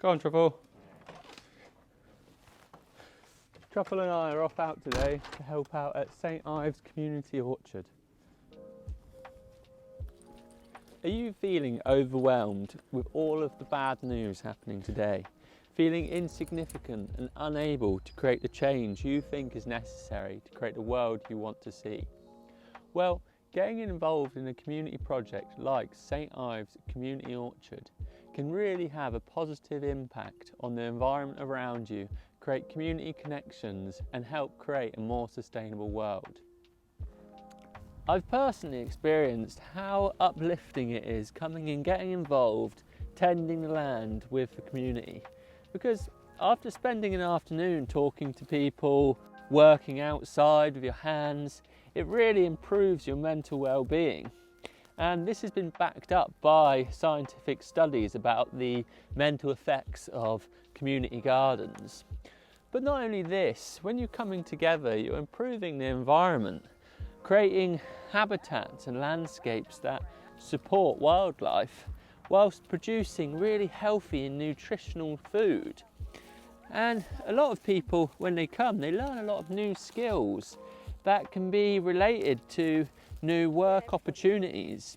Go on, Truffle. Truffle and I are off out today to help out at St Ives Community Orchard. Are you feeling overwhelmed with all of the bad news happening today? Feeling insignificant and unable to create the change you think is necessary to create the world you want to see? Well, getting involved in a community project like St Ives Community Orchard can really have a positive impact on the environment around you, create community connections and help create a more sustainable world. I've personally experienced how uplifting it is coming and getting involved, tending the land with the community. Because after spending an afternoon talking to people, working outside with your hands, it really improves your mental well-being. And this has been backed up by scientific studies about the mental effects of community gardens. But not only this, when you're coming together, you're improving the environment, creating habitats and landscapes that support wildlife, whilst producing really healthy and nutritional food. And a lot of people, when they come, they learn a lot of new skills that can be related to new work opportunities.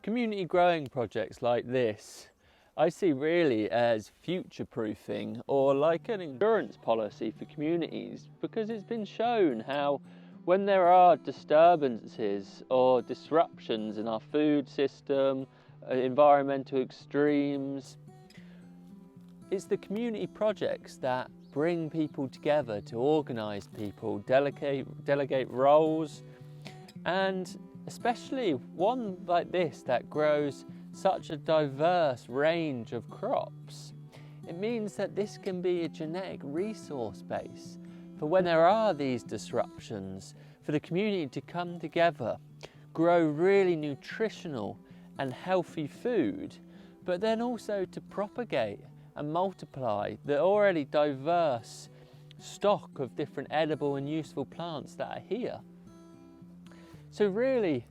Community growing projects like this, I see really as future-proofing or like an insurance policy for communities, because it's been shown how when there are disturbances or disruptions in our food system, environmental extremes, it's the community projects that bring people together to organise people, delegate roles, and especially one like this that grows such a diverse range of crops. It means that this can be a genetic resource base for when there are these disruptions, for the community to come together, grow really nutritional and healthy food, but then also to propagate and multiply the already diverse stock of different edible and useful plants that are here. So really,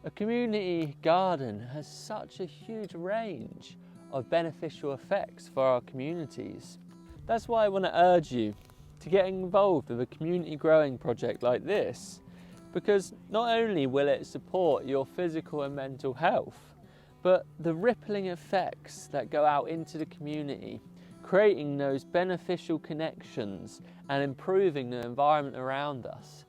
a community garden has such a huge range of beneficial effects for our communities. That's why I want to urge you to get involved with a community growing project like this, because not only will it support your physical and mental health, but the rippling effects that go out into the community, creating those beneficial connections and improving the environment around us.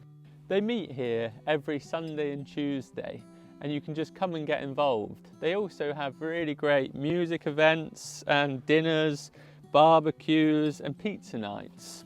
They meet here every Sunday and Tuesday, and you can just come and get involved. They also have really great music events and dinners, barbecues and pizza nights.